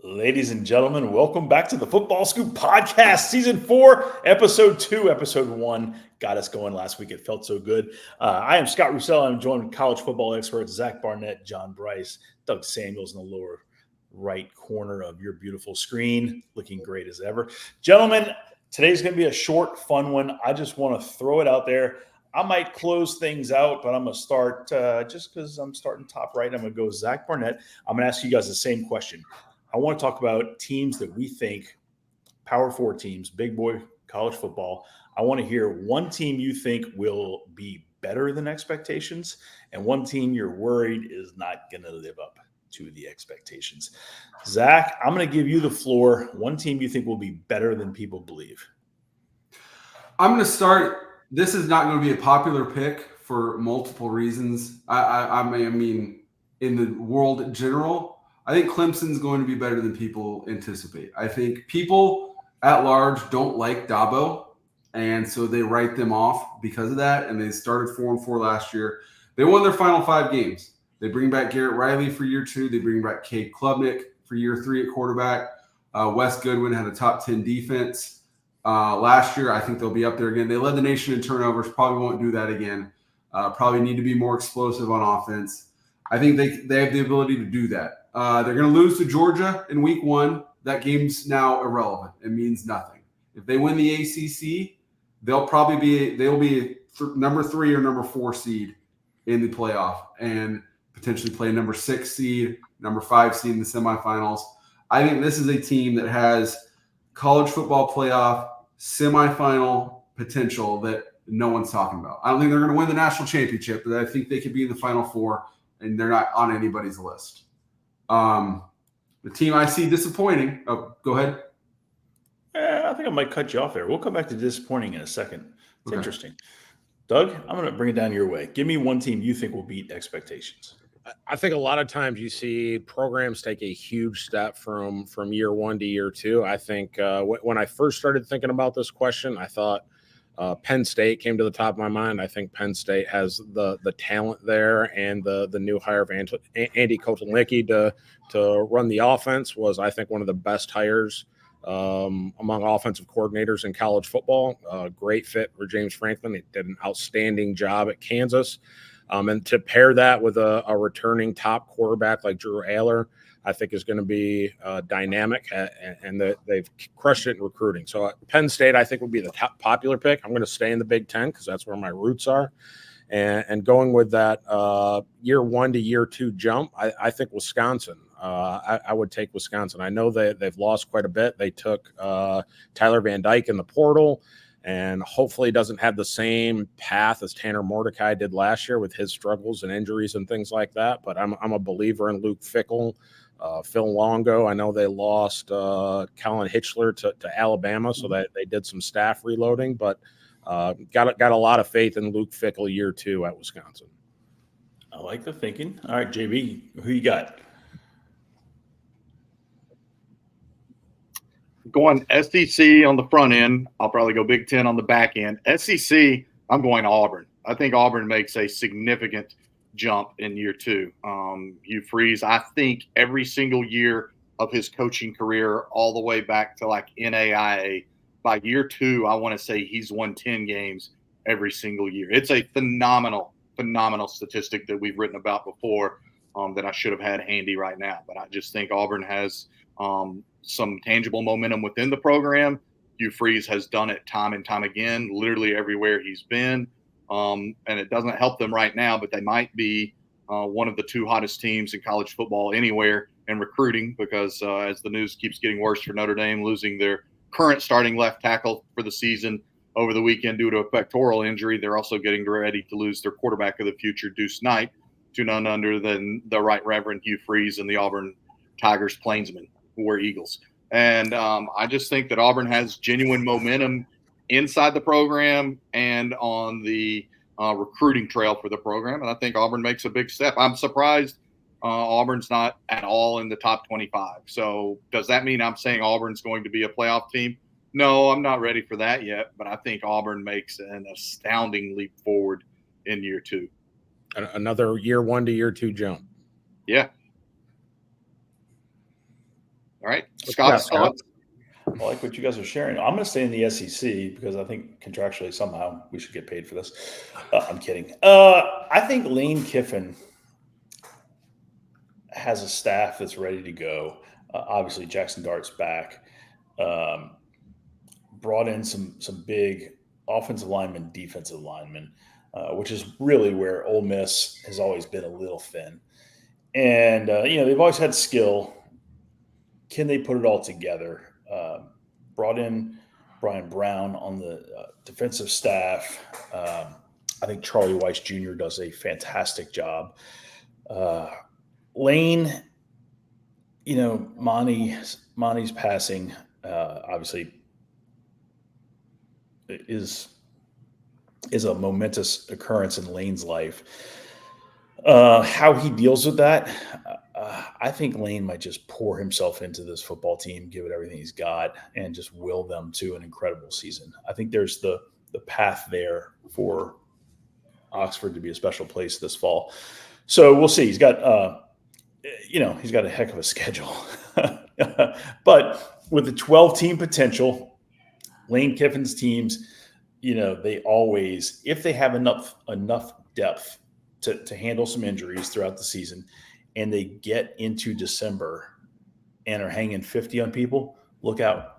Ladies and gentlemen, welcome back to the Football Scoop podcast, season 4, episode 2. Episode 1 got us going last week. It felt so good. I am Scott Roussel. I'm joined with college football experts Zach Barnett, John Bryce, Doug Samuels in the lower right corner of your beautiful screen, looking great as ever. Gentlemen, today's going to be a short, fun one. I just want to throw it out there. I might close things out, but I'm going to start just because I'm starting top right. I'm going to go Zach Barnett. I'm going to ask you guys the same question. I want to talk about teams that we think, Power 4 teams, big boy college football. I want to hear one team you think will be better than expectations and one team you're worried is not going to live up to the expectations. Zach, I'm going to give you the floor. One team you think will be better than people believe. I'm going to start. This is not going to be a popular pick for multiple reasons. I mean, in the world in general, I think Clemson's going to be better than people anticipate. I think people at large don't like Dabo, and so they write them off because of that, and they started 4-4 last year. They won their final 5 games. They bring back Garrett Riley for year 2. They bring back Cade Klubnik for year 3 at quarterback. Wes Goodwin had a top 10 defense last year. I think they'll be up there again. They led the nation in turnovers. Probably won't do that again. Probably need to be more explosive on offense. I think they have the ability to do that. They're going to lose to Georgia in week 1. That game's now irrelevant. It means nothing. If they win the ACC, they'll be number 3 or number 4 seed in the playoff and potentially play number 6 seed, number 5 seed in the semifinals. I think this is a team that has college football playoff semifinal potential that no one's talking about. I don't think they're going to win the national championship, but I think they could be in the Final Four, and they're not on anybody's list. The team I see disappointing. Oh, go ahead. I think I might cut you off there. We'll come back to disappointing in a second. It's interesting. Doug, I'm going to bring it down your way. Give me one team you think will beat expectations. I think a lot of times you see programs take a huge step from year 1 to year 2. I think when I first started thinking about this question, I thought Penn State came to the top of my mind. I think Penn State has the talent there, and the new hire of Andy Kotelnicki to run the offense was, I think, one of the best hires among offensive coordinators in college football. Great fit for James Franklin. He did an outstanding job at Kansas. And to pair that with a returning top quarterback like Drew Aller, I think is going to be dynamic, and they've crushed it in recruiting. So Penn State, I think, would be the top popular pick. I'm going to stay in the Big Ten because that's where my roots are. And going with that year 1 to year 2 jump, I think Wisconsin. I would take Wisconsin. I know they've lost quite a bit. They took Tyler Van Dyke in the portal, and hopefully doesn't have the same path as Tanner Mordecai did last year with his struggles and injuries and things like that. But I'm a believer in Luke Fickell, Phil Longo. I know they lost Colin Hitchler to Alabama, so that they did some staff reloading, but got a lot of faith in Luke Fickell year 2 at Wisconsin. I like the thinking. All right, JB, who you got? Going SEC on the front end. I'll probably go Big Ten on the back end. SEC, I'm going Auburn. I think Auburn makes a significant jump in year 2. Hugh Freeze, I think every single year of his coaching career, all the way back to like NAIA, by year 2, I want to say he's won 10 games every single year. It's a phenomenal statistic that we've written about before that I should have had handy right now. But I just think Auburn has some tangible momentum within the program. Hugh Freeze has done it time and time again, literally everywhere he's been. And it doesn't help them right now, but they might be one of the 2 hottest teams in college football anywhere in recruiting because as the news keeps getting worse for Notre Dame, losing their current starting left tackle for the season over the weekend due to a pectoral injury, they're also getting ready to lose their quarterback of the future, Deuce Knight, to none other than the Right Reverend Hugh Freeze and the Auburn Tigers Plainsmen, who were Eagles. And I just think that Auburn has genuine momentum inside the program and on the recruiting trail for the program. And I think Auburn makes a big step. I'm surprised Auburn's not at all in the top 25. So does that mean I'm saying Auburn's going to be a playoff team? No, I'm not ready for that yet. But I think Auburn makes an astounding leap forward in year 2. Another year 1 to year 2 jump. Yeah. All right, Scott's thoughts. I like what you guys are sharing. I'm going to stay in the SEC because I think contractually somehow we should get paid for this. I'm kidding. I think Lane Kiffin has a staff that's ready to go. Obviously, Jackson Dart's back. Brought in some big offensive linemen, defensive linemen, which is really where Ole Miss has always been a little thin. And, they've always had skill. Can they put it all together? Brought in Brian Brown on the defensive staff. I think Charlie Weiss Jr. does a fantastic job. Lane, Monty's passing, obviously is a momentous occurrence in Lane's life. How he deals with that, I think Lane might just pour himself into this football team, give it everything he's got, and just will them to an incredible season. I think there's the path there for Oxford to be a special place this fall. So we'll see. He's got, he's got a heck of a schedule. But with the 12-team potential, Lane Kiffin's teams, they always, if they have enough depth to handle some injuries throughout the season, and they get into December and are hanging 50 on people, look out.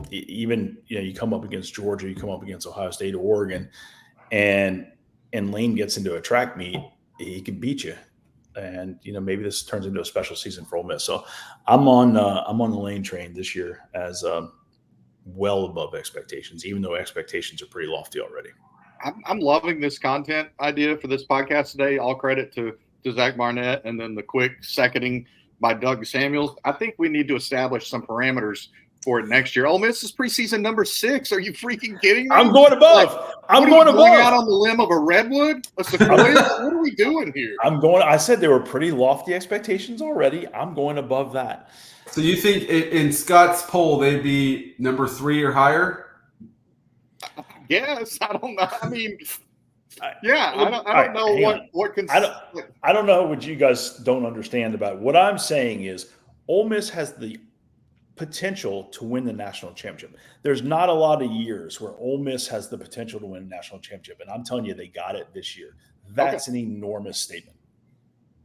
Even you come up against Georgia, you come up against Ohio State or Oregon, and Lane gets into a track meet, he can beat you. And maybe this turns into a special season for Ole Miss. So I'm on the Lane train this year as well above expectations, even though expectations are pretty lofty already. I'm loving this content idea for this podcast today. All credit to Zach Barnett, and then the quick seconding by Doug Samuels. I think we need to establish some parameters for it next year. Ole Miss is preseason number 6. Are you freaking kidding me? I'm going above. I'm going out on the limb of a redwood, a sequoia. What are we doing here? I said there were pretty lofty expectations already. I'm going above that. So you think in Scott's poll they'd be number 3 or higher? Yes, I don't know. I mean, I don't know what can. I don't know what you guys don't understand about it. What I'm saying is Ole Miss has the potential to win the national championship. There's not a lot of years where Ole Miss has the potential to win a national championship, and I'm telling you, they got it this year. That's an enormous statement.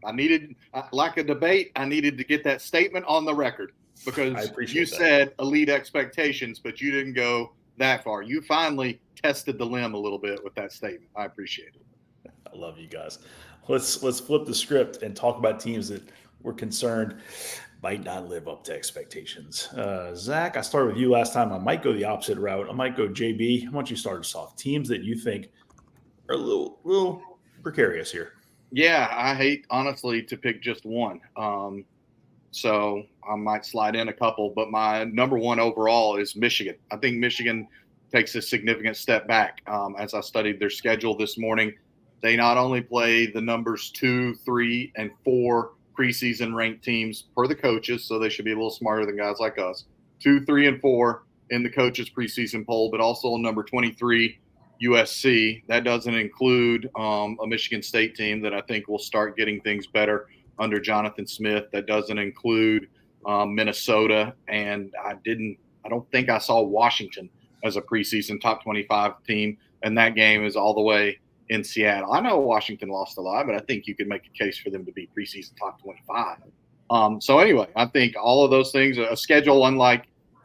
I needed, like a debate, I needed to get that statement on the record because you said elite expectations, but you didn't go that far. You finally tested the limb a little bit with that statement. I appreciate it. I love you guys. Let's flip the script and talk about teams that we're concerned might not live up to expectations. Zach, I started with you last time. I might go the opposite route. I might go JB. Why don't you start us off? Teams that you think are a little precarious here. Yeah, I hate, honestly, to pick just one. So I might slide in a couple, but my number one overall is Michigan. I think Michigan takes a significant step back. As I studied their schedule this morning, they not only play the numbers 2, 3, and 4 preseason ranked teams per the coaches, so they should be a little smarter than guys like us. 2, 3, and 4 in the coaches preseason poll, but also number 23, USC. That doesn't include a Michigan State team that I think will start getting things better under Jonathan Smith. That doesn't include Minnesota, and I don't think I saw Washington as a preseason top 25 team, and that game is all the way in Seattle. I know Washington lost a lot, but I think you could make a case for them to be preseason top 25. So anyway, I think all of those things, a schedule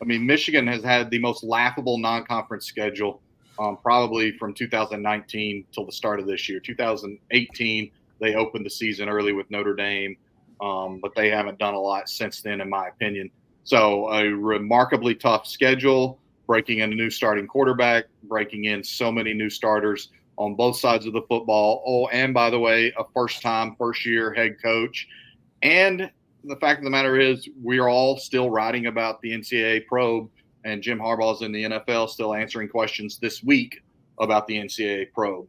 Michigan has had the most laughable non-conference schedule probably from 2019 till the start of this year. 2018, they opened the season early with Notre Dame, but they haven't done a lot since then, in my opinion. So a remarkably tough schedule, breaking in a new starting quarterback, breaking in so many new starters on both sides of the football. Oh, and by the way, a first-year head coach. And the fact of the matter is we are all still writing about the NCAA probe, and Jim Harbaugh's in the NFL still answering questions this week about the NCAA probe.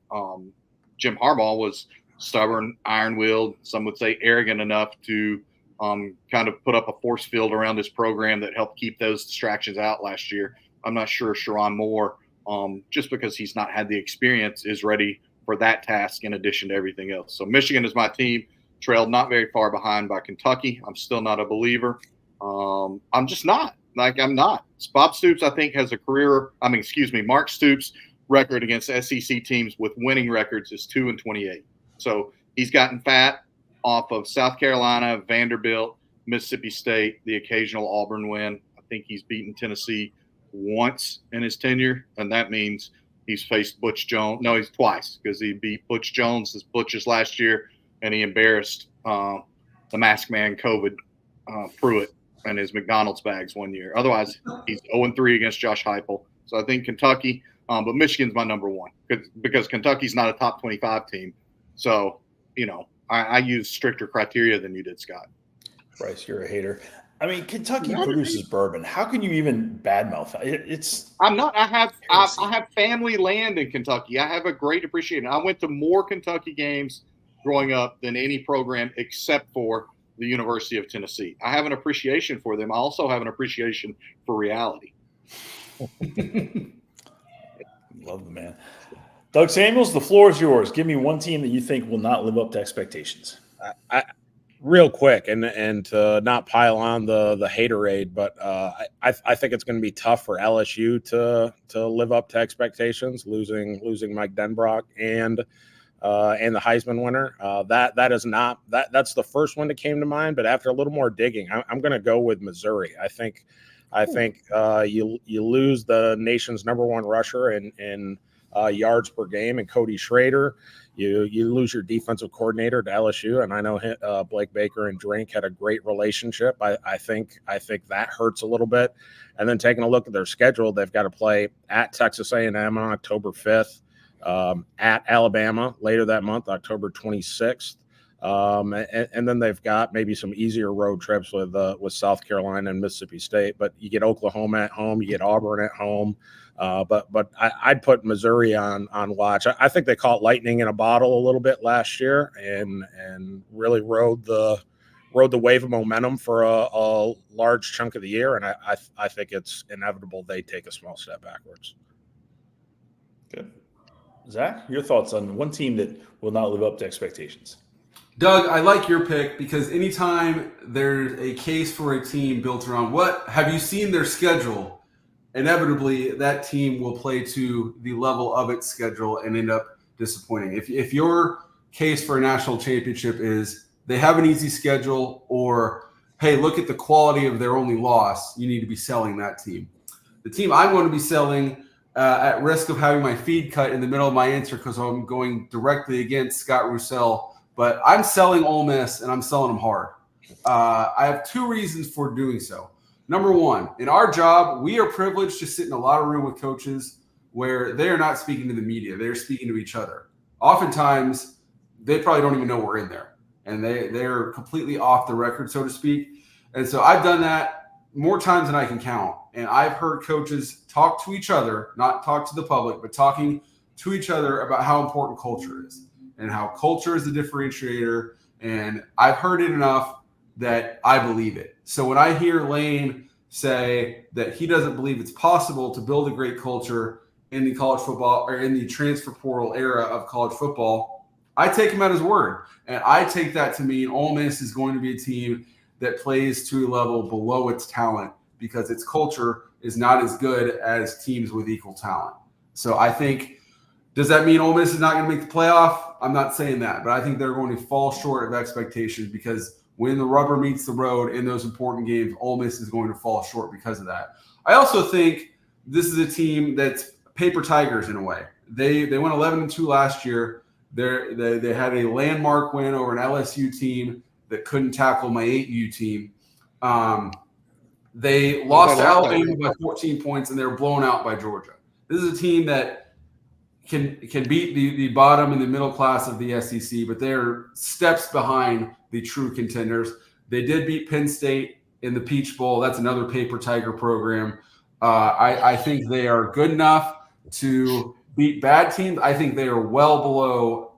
Jim Harbaugh was stubborn, iron-willed, some would say arrogant enough to kind of put up a force field around this program that helped keep those distractions out last year. I'm not sure Sherrone Moore, just because he's not had the experience, is ready for that task in addition to everything else. So Michigan is my team, trailed not very far behind by Kentucky. I'm still not a believer. I'm just not. I'm not. Bob Stoops, I think, has Mark Stoops' record against SEC teams with winning records is 2-28. So he's gotten fat off of South Carolina, Vanderbilt, Mississippi State, the occasional Auburn win. I think he's beaten Tennessee once in his tenure, and that means he's faced Butch Jones. No, he's twice, because he beat Butch Jones as Butch's last year, and he embarrassed the mask man COVID Pruitt and his McDonald's bags one year. Otherwise, he's 0-3 against Josh Heupel. So I think Kentucky, but Michigan's my number one because Kentucky's not a top 25 team. So, I use stricter criteria than you did, Scott. Bryce, you're a hater. I mean, Kentucky produces bourbon. How can you even badmouth it? I'm not. I have family land in Kentucky. I have a great appreciation. I went to more Kentucky games growing up than any program except for the University of Tennessee. I have an appreciation for them. I also have an appreciation for reality. Love the man. Doug Samuels, the floor is yours. Give me one team that you think will not live up to expectations. Real quick, and to not pile on the haterade, but I think it's going to be tough for LSU to live up to expectations, losing Mike Denbrock and the Heisman winner. That's the first one that came to mind. But after a little more digging, I'm going to go with Missouri. I think you lose the nation's number one rusher in yards per game, and Cody Schrader. You lose your defensive coordinator to LSU, and I know Blake Baker and Drink had a great relationship. I think that hurts a little bit. And then taking a look at their schedule, they've got to play at Texas A&M on October 5th, at Alabama later that month, October 26th. And then they've got maybe some easier road trips with South Carolina and Mississippi State. But you get Oklahoma at home, you get Auburn at home. But I'd put Missouri on watch. I think they caught lightning in a bottle a little bit last year and really rode the wave of momentum for a large chunk of the year. And I think it's inevitable they take a small step backwards. Good. Zach, your thoughts on one team that will not live up to expectations? Doug, I like your pick because anytime there's a case for a team built around what have you seen their schedule, inevitably that team will play to the level of its schedule and end up disappointing. If your case for a national championship is they have an easy schedule or, hey, look at the quality of their only loss, you need to be selling that team. The team I'm going to be selling at risk of having my feed cut in the middle of my answer because I'm going directly against Scott Roussel, but I'm selling Ole Miss and I'm selling them hard. I have two reasons for doing so. Number one, in our job, we are privileged to sit in a lot of room with coaches where they are not speaking to the media. They're speaking to each other. Oftentimes, they probably don't even know we're in there. And they're completely off the record, so to speak. And so I've done that more times than I can count. And I've heard coaches talk to each other, not talk to the public, but talking to each other about how important culture is and how culture is the differentiator. And I've heard it enough that I believe it. So when I hear Lane say that he doesn't believe it's possible to build a great culture in the college football or in the transfer portal era of college football, I take him at his word. And I take that to mean Ole Miss is going to be a team that plays to a level below its talent because its culture is not as good as teams with equal talent. So I think, does that mean Ole Miss is not going to make the playoff? I'm not saying that, but I think they're going to fall short of expectations because when the rubber meets the road in those important games, Ole Miss is going to fall short because of that. I also think this is a team that's paper tigers in a way. They went 11-2 last year. They had a landmark win over an LSU team that couldn't tackle my 8U team. They lost to Alabama by 14 points, and they were blown out by Georgia. This is a team that can beat the bottom and the middle class of the SEC, but they're steps behind the true contenders. They did beat Penn State in the Peach Bowl. That's another paper tiger program. I think they are good enough to beat bad teams. I think they are well below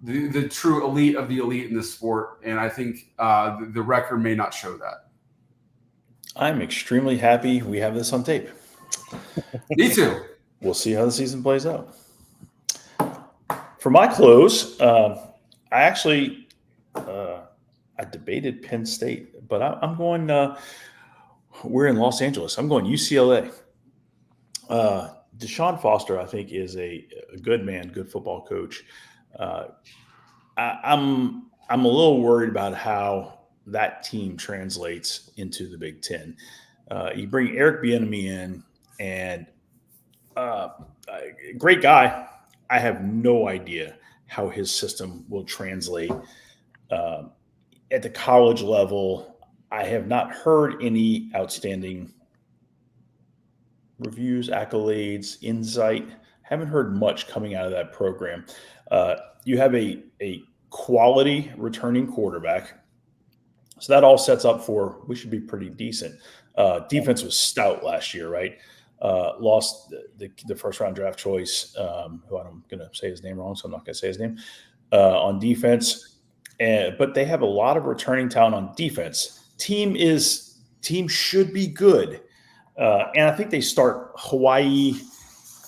the true elite of the elite in this sport, and I think the record may not show that. I'm extremely happy we have this on tape. Me too. We'll see how the season plays out. For my close, I actually I debated Penn State, but I'm going. We're in Los Angeles. I'm going UCLA. Deshaun Foster, I think, is a good man, good football coach. I'm a little worried about how that team translates into the Big Ten. You bring Eric Bieniemy in, and great guy. I have no idea how his system will translate at the college level. I have not heard any outstanding reviews, accolades, insight. Haven't heard much coming out of that program. You have a quality returning quarterback. So that all sets up for we should be pretty decent. Defense was stout last year, right? Lost the first round draft choice, who I'm going to say his name wrong, so I'm not going to say his name, on defense. But they have a lot of returning talent on defense. Team should be good. And I think they start Hawaii,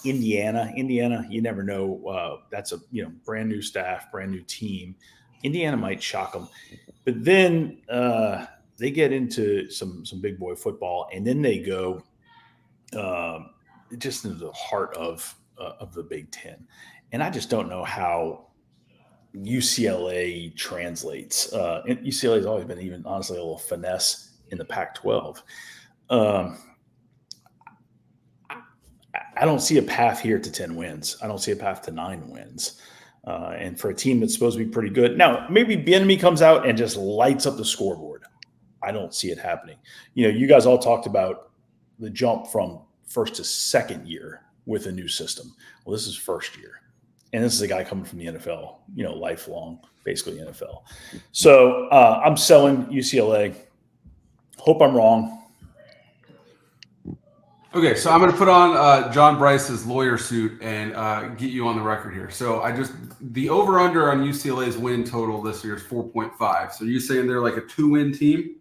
Indiana. Indiana, you never know. That's a brand new staff, brand new team. Indiana might shock them. But then they get into some big boy football, and then they go just into the heart of the Big Ten. And I just don't know how UCLA translates. UCLA has always been even, honestly, a little finesse in the Pac-12. I don't see a path here to 10 wins. I don't see a path to 9 wins. And for a team that's supposed to be pretty good. Now, maybe Bieniemy comes out and just lights up the scoreboard. I don't see it happening. You guys all talked about the jump from first to second year with a new system. Well, this is first year. And this is a guy coming from the NFL, lifelong, basically NFL. So I'm selling UCLA. Hope I'm wrong. Okay, so I'm going to put on John Bryce's lawyer suit and get you on the record here. So the over-under on UCLA's win total this year is 4.5. So you saying they're like a 2-win team?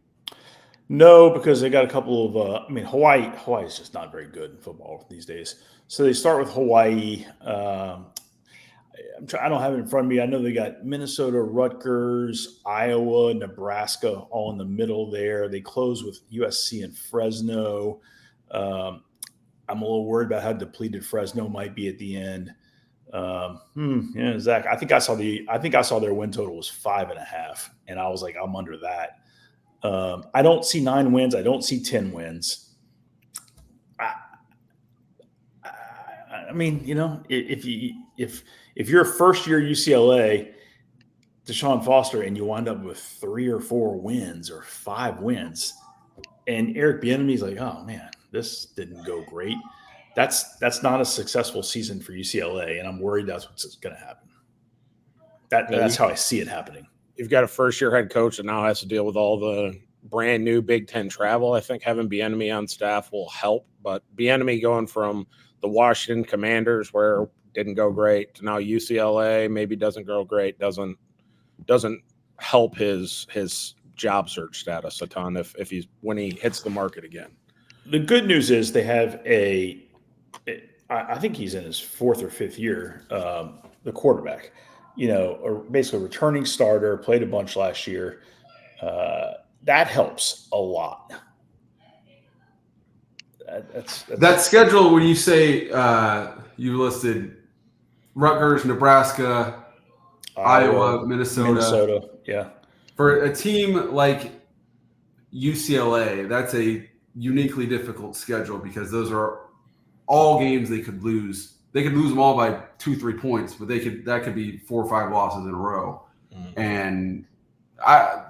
No, because they got a couple of Hawaii is just not very good in football these days. So they start with Hawaii. I don't have it in front of me. I know they got Minnesota, Rutgers, Iowa, Nebraska all in the middle there. They close with USC and Fresno. I'm a little worried about how depleted Fresno might be at the end. Zach, I think I saw their win total was 5.5, and I was like, I'm under that. I don't see 9 wins. I don't see 10 wins. If you're a first year UCLA, Deshaun Foster, and you wind up with 3 or 4 wins or 5 wins, and Eric Bieniemy's like, oh man, this didn't go great. That's not a successful season for UCLA, and I'm worried that's what's going to happen. That's how I see it happening. You've got a first-year head coach that now has to deal with all the brand new Big Ten travel. I think having Bieniemy on staff will help, but Bieniemy going from the Washington Commanders, where it didn't go great, to now UCLA maybe doesn't go great, doesn't help his job search status a ton when he hits the market again. The good news is they have I think he's in his 4th or 5th year, the quarterback, or basically a returning starter, played a bunch last year. That helps a lot. That schedule, when you say you listed Rutgers, Nebraska, Iowa, Minnesota. Yeah. For a team like UCLA, that's a uniquely difficult schedule because those are all games they could lose. They could lose them all by 2-3 points, but that could be 4 or 5 losses in a row. Mm-hmm. And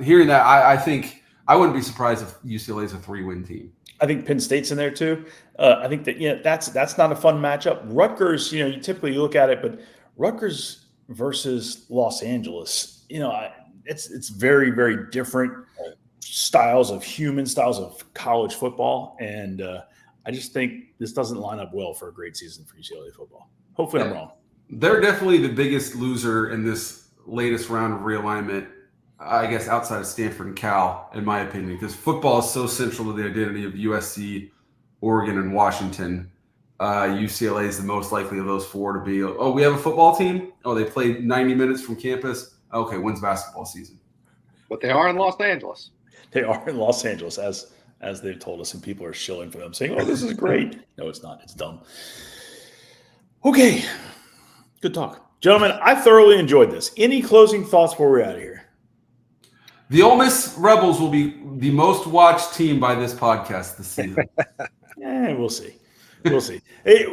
hearing that, I think I wouldn't be surprised if UCLA is a 3-win team. I think Penn State's in there too. I think that that's not a fun matchup. Rutgers, you typically look at it, but Rutgers versus Los Angeles, it's very, very different styles of college football, and I just think this doesn't line up well for a great season for UCLA football. Hopefully, I'm wrong. They're definitely the biggest loser in this latest round of realignment, I guess, outside of Stanford and Cal, in my opinion, because football is so central to the identity of USC, Oregon, and Washington. UCLA is the most likely of those 4 to be, we have a football team? Oh, they played 90 minutes from campus? Okay, when's basketball season? But they are in Los Angeles. They are in Los Angeles, as they've told us, and people are shilling for them, saying, "Oh, this is great." No, it's not. It's dumb. Okay, good talk, gentlemen. I thoroughly enjoyed this. Any closing thoughts before we're out of here? The Ole Miss Rebels will be the most watched team by this podcast this season. We'll see. We'll see. Hey,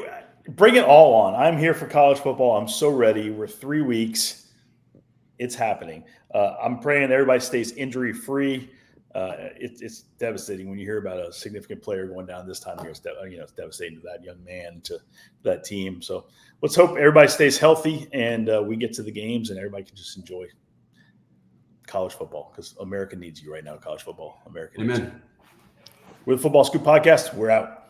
bring it all on. I'm here for college football. I'm so ready. We're 3 weeks. It's happening. I'm praying everybody stays injury-free. It's devastating when you hear about a significant player going down this time of year. It's devastating to that young man, to that team. So let's hope everybody stays healthy and we get to the games and everybody can just enjoy college football, because America needs you right now. College football, America needs you. Amen. We're the Football Scoop Podcast. We're out.